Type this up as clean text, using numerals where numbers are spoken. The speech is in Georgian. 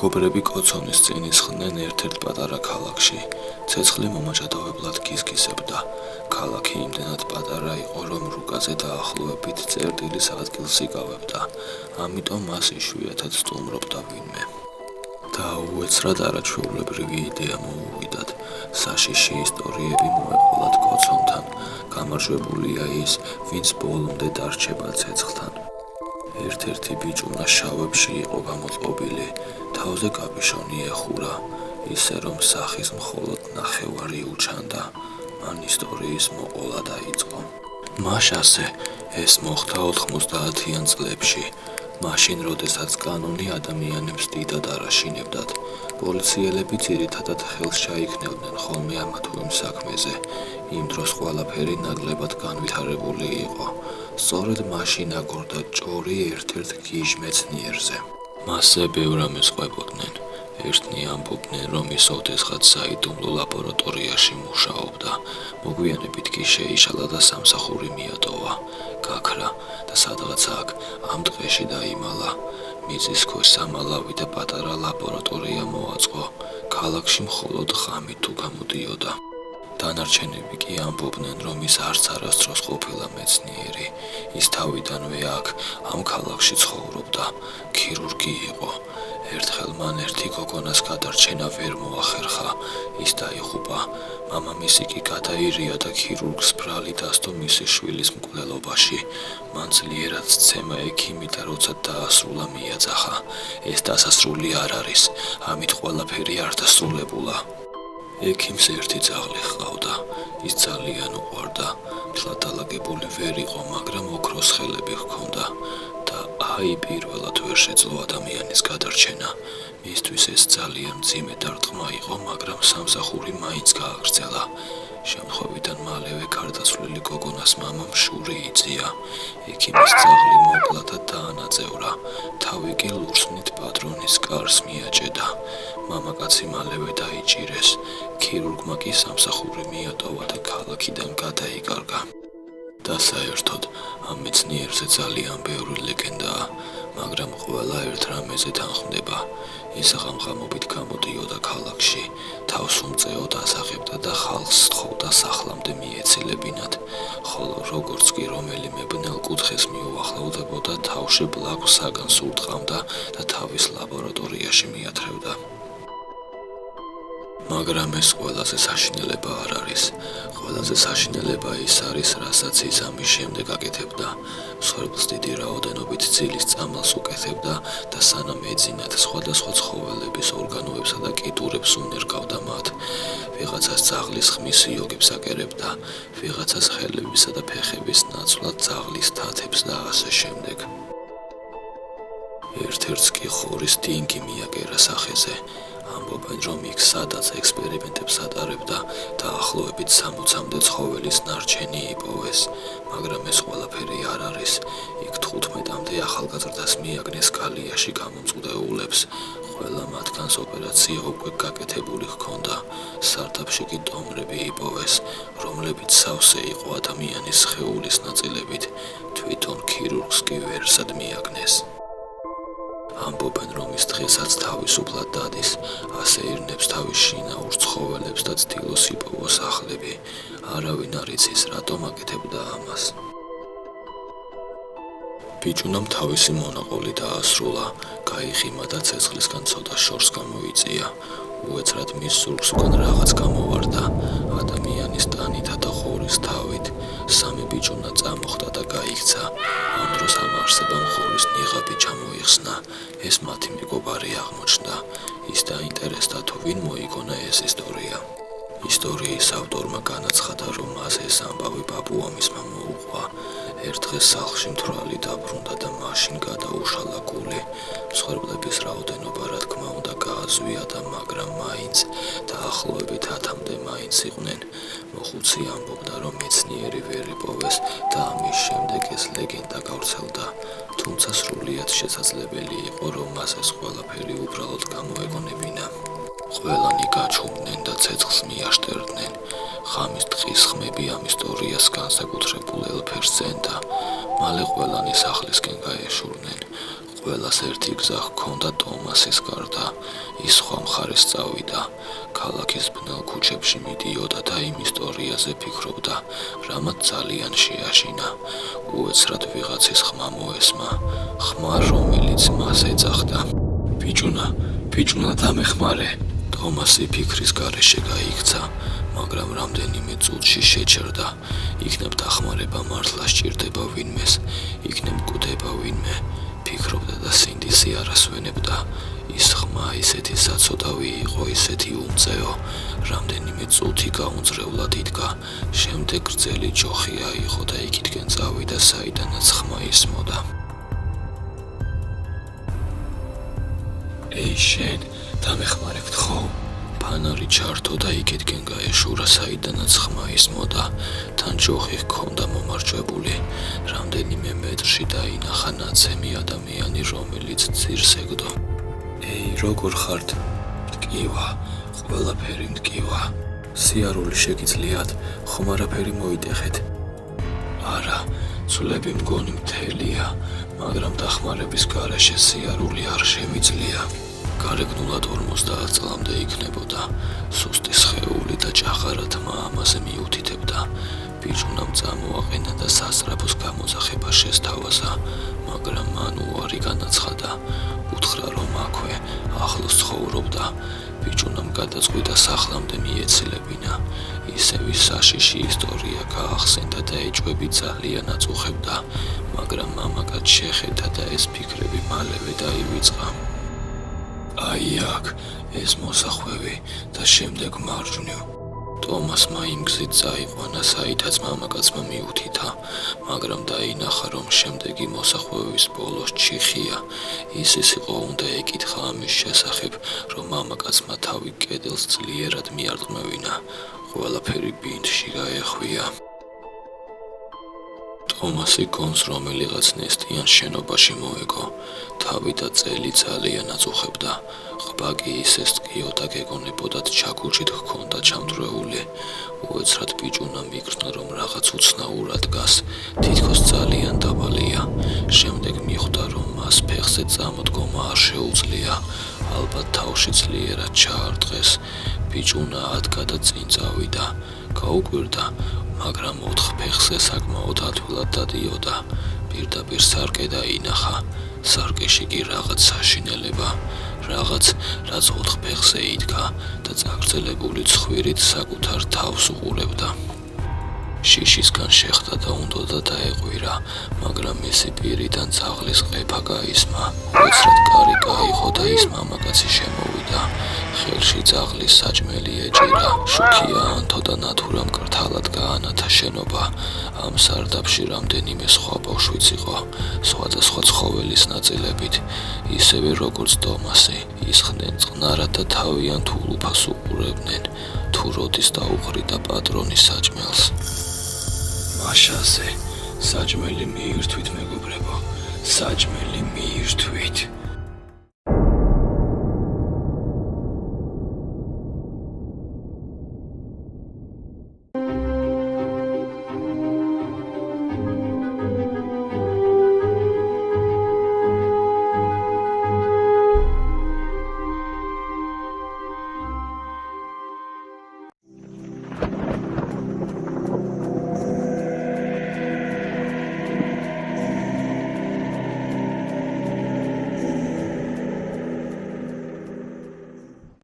მეგობრები კოცონის წინ ისხდნენ ერთ-ერთ პატარა ქალაქში. ცეცხლი მომაჭადავებლად გიზგიზებდა. ქალაქი იმდენად პატარა იყო, რომ რუკაზე დაახლოებით წერტილის ადგილს იკავებდა. ამიტომ მას იშვიათად სტუმრობდა ვინმე. და უეცრად არაჩვეულებრივი იდეა მოუვიდათ. საშიში ისტორიები მოეყოლათ კოცონთან. გამარჯვებულია ის, ვინც ბოლომდე დარჩება ცეცხლთან. ერთ-ერთი ბიჭუნა შავებში იყო გამოწყობილი, თავზე კაპიშონი ეხურა, ისე რომ სახის მხოლოდ ნახევარი უჩანდა. მან ისტორიის მოყოლა დაიწყო. მაშასე ეს მოხდა 90-იან წლებში. მაშინ, როდესაც კანონი ადამიანებს დიდად არაშინებდათ, პოლიციელები ძირითადად ხელს ჩაიქნევდნენ ხოლმე ამა თუ იმ საქმეზე. იმ დროს ყველაფერი ნაკლებად განვითარებული იყო. სწორედ მაშინ აგორდა ჭორი ერთ-ერთ გიჟ მეცნიერზე. მასზე ბევრ რამეს ყვებოდნენ. ერთნი ამბობდნენ, რომ ის ოდესღაც საიდუმლო ლაბორატორიაში მუშაობდა. მოგვიანებით კი შეიშალა და სამსახური მიატოვა. გაქრა და სადღაც აქ ამ ტყეში დაიმალა. მიწის ქვეშ სამალავი და პატარა ლაბორატორია მოაწყო. ქალაქში მხოლოდ ღამით თუ გამოდიოდა. დანარჩენები კი ამბობდნენ, რომ ის არც არასდროს ყოფილა მეცნიერი. ის თავიდანვე აქ, ამ ქალაქში ცხოვრობდა. ქირურგი იყო. ერთხელ მან ერთი გოგონას გადარჩენა ვერ მოახერხა. ის დაიღუპა. მამამისი კი გადაირია და ქირურგს ბრალი დასდო მისი შვილის მკვლელობაში. მან ძლიერად სცემა ექიმი და როცა დაასრულა მიაძახა. ეს დასასრული არ არის, ამით ყველაფერი არ დასრულებულა. ექიმს ერთი ძაღლი ჰყავდა. ის ძალიან უყვარდა. თლადალაგებული ვერ იყო, მაგრამ ოქროს ხელები ჰქონდა და აი პირველად ვერ შეძლო ადამიანის გადარჩენა. მისთვის ეს ძალიან მძიმე დარტყმა იყო, მაგრამ სამსახური მაინც გააგრძელა. შემთხვევიდან მალევე გარდაცვლილი გოგონას მამამ შური იწია. ექიმის ძაღლი მოკლა და დაანაწევრა. თავი კი ლურსმნით პატრონის კარს მიაჭედა. მამაკაცი მალევე დაიჭირეს. ქირურგმა კი სამსახური მიატოვა და ქალაქიდან გადაიკარგა. და საერთოდ ამ მეცნიერზე ძალიან ბევრი ლეგენდაა, მაგრამ ყველა ერთ რამეზე თანხმდება. ის ღამღამობით გამოდიოდა ქალაქში, თავს უმწეოდ ასახებდა და ხალხს სთხოვდა სახლამდე მიეცილებინათ, ხოლო როგორც კი რომელიმე ბნელ კუთხეს მიუახლოვდებოდა, თავში ბლაგვს საგანს ურტყამდა და თავის ლაბორატორიაში მიათრევდა. მაგრამ ეს ყველაზე საშინელება არ არის. ყველაზე საშინელება ის არის, რასაც ის ამის შემდეგ აკეთებდა. მსხვერპლს დიდი რაოდენობით ცილის წამალს უკეთებდა და სანამ ეძინათ სხვადასხვა ცხოველების ორგანოებსა და კიდურებს უნერგავდა მათ. ვიღაცას ძაღლის ხმის იოგებს აკერებდა, ვიღაცას ხელებისა და ფეხების ნაცვლად ძაღლის თათებს და ასე შემდეგ. ერთ-ერთს კი ხორის დინგი მიაკერა სახეზე. ამბობენ, რომ იქ სადაც ექსპერიმენტებს ატარებდა, დაახლოებით 60-მდე ცხოველის ნარჩენი იპოვეს, მაგრამ ეს ყველაფერი არ არის. იქ 15-მდე ახალგაზრდას მიაგნეს კალიაში გამომწყვდეულებს. ყველა მათგანს ოპერაცია უკვე გაკეთებული ჰქონდა. სარდაფში კი ტომრები იპოვეს, რომლებიც სავსე იყო ადამიანის სხეულის ნაწილებით. თვითონ ქირურგს კი ვერსად მიაგნეს. ამბობენ, რომ ის დღესაც თავისუფლად დადის, ასე ირნებს თავის შინაურ ცხოველებს და ცდილობს იპოვოს ახლები. არავინ არ იცის, რატომ აკეთებდა ამას. ბიჭუნამ თავისი მონაყოლი დაასრულა, გაიღიმა და ცეცხლისგან ცოტა შორს გამოიწია. უეცრად მის ზურგს უკან რაღაც გამოვარდა, ადამიანის ტანითა და ღორის თავით. სამი ბიჭუნა წამოხდა და გაიქცა. ამ დროს ამ არსებამ ღორის ნიღაბი ჩამოიხსნა. ეს მათი მეგობარი აღმოჩნდა. ის დაინტერესდა, თუ ვინ მოიგონა ეს ისტორია. ისტორიის ავტორმა განაცხადა, რომ მას ეს ამბავი ბაბუამისმა მოუყვა. ერთ დღეს სახლში მთვრალი დაბრუნდა და მაშინ გადაუშალა გული. მსხვერპლების რაოდენობა რა თქმა უნდა გააზვიადა, მაგრამ მაინც დაახლოებით 10-მდე მაინც იყვნენ. მოხუცი ამბობდა, რომ მეცნიერი ვერ იპოვეს და ამის შემდეგ ეს ლეგენდა გავრცელდა. თუმცა სრულიად შესაძლებელი იყო, რომ მას ეს ყველაფერი უბრალოდ გამოეგონებინა. ყველანი გაჩუმდნენ და ცეცხლს მიაშტერდნენ. ღამის ტყის ხმები ამ ისტორიას განსაკუთრებულ ელფერს ზენდა. მალე ყველანი სახლისკენ გაეშურნენ. ყველას ერთი გზა ჰქონდა ტომასის გარდა, ის სხვა მხარეს წავიდა, ქალაქის ბნელ ქუჩებში მიდიოდა და იმ ისტორიაზე ფიქრობდა, რამაც ძალიან შეაშინა. უეცრად ვიღაცის ხმა მოესმა, ხმა, რომელიც მას ეძახდა. ბიჭუნა დამეხმარე. ტომასი ფიქრის გარეშე გაიქცა, მაგრამ რამდენიმე წუთში შეჩერდა. იქნებ დახმარება მართლა სჭირდება ვინმეს, იქნებ გვდება ვინმე. ფიქრობდა და სინდისი არასვენებდა. ის ხმა ისეთი საცოდავი იყო, ისეთი უმწეო. რამდენიმე წუთი გაუნձრევლად იდგა. შემდეგ გრძელი ჯოხი აიღო და იქითკენ წავიდა, საიდანაც ხმა ისმოდა. ეი შენ, დამეხმარე გთხოვ. ფანარი ჩართო და იქითკენ გაეშურა, საიდანაც ხმა ისმოდა. თან ჯოხი ჰქონდა მომარჯვებული. რამდენიმე მეტრში დაინახა ნაცემი ადამიანი, რომელიც ძირს ეგდო. ეი, როგორ ხართ? მტკივა, ყველაფერი მტკივა. სიარული შეგიძლიათ, ხომ არაფერი მოიტეხეთ? არა, ცვლები მგონი მთელია, მაგრამ დახმარების გარეშე სიარული არ შემიძლია. გარეგნულად 50 წლამდე იქნებოდა. სუსტი სხეული და ჭაღარა თმა ამაზე მიუთითებდა. ბიჭუნამ წამოაყენა და სასწრაფოს გამოძახება შესთავაზა, მაგრამ მან უარი განაცხადა. უთხრა, რომ აქვე ახლოს ცხოვრობდა. ბიჭუნამ გადაწყვიტა სახლამდე მიეცილებინა. ისევ საშიში ისტორია გაახსენდა და ეჭვები ძალიან აწუხებდა, მაგრამ მამაკაც შეხედა და ეს ფიქრები მალევე დაივიწყა. აი აქ, ეს მოსახვევი და შემდეგ მარჯვნივ. ტომასმა იმ გზით წაიყვანა, საიდაც მამაკაცმა მიუთითა, მაგრამ დაინახა, რომ შემდეგი მოსახვევის ბოლოს ჩიხია. ის იყო უნდა ეკითხა ამის შესახებ, რომ მამაკაცმა თავი კედელს ძლიერად მიარწმევინა. ყველაფერი ბინდში გაეხვია. ტომასი გონს რომელიღაც ნესტიან შენობაში მოეგო. თავი და წელი ძალიან აწუხებდა. ყბა კი ისეს ტკიო და გეგონებოდათ ჩაქუჩით ჰქონდა ჩამდრეული. უეცრად ბიჭუნა მიგრძნა, რომ რაღაც უცნაურად დგას, თითქოს ძალიან დაბალია. შემდეგ მიხვდა, რომ მას ფეხზე წამოდგომა არ შეუძლია. ალბათ თავში ძლიერად ჩაარტყეს. ბიჭუნა ადგა და წინ წავიდა. გაუკვირდა, მაგრამ 4 ფეხზე საკმაოდ ადვილად დადიოდა. პირდაპირ სარკე დაინახა. სარკეში კი რაღაც საშინელება, რაღაც, რაც 4 ფეხზე იდგა და წაგრძელებული ცხვირით საკუთარ თავს უყურებდა. შიშისგან შეხდა და უნდოდა დაეყვირა, მაგრამ მისი პირიდან ძაღლის ყეფა გაისმა. უეცრად კარი გაიღო და ის მამაკაცი შემოვიდა. ხელში ძაღლის საჭმელი ეჭირა. შუქია ანთო და ნათურამ კრთალად გაანათა შენობა. ამ სარდაფში რამდენიმე სხვა ბავშვიც იყო, სხვადასხვა ცხოველის ნაწილებით. ისევე როგორც ტომასი, ისხდნენ წყნარად და თავიანთ ულუფას უყურებდნენ, თუ როდის დაუყრიდა პატრონის საჭმელს. მაშაზე, საჭმელი მიირთვით, მეგობრებო, საჭმელი მიირთვით.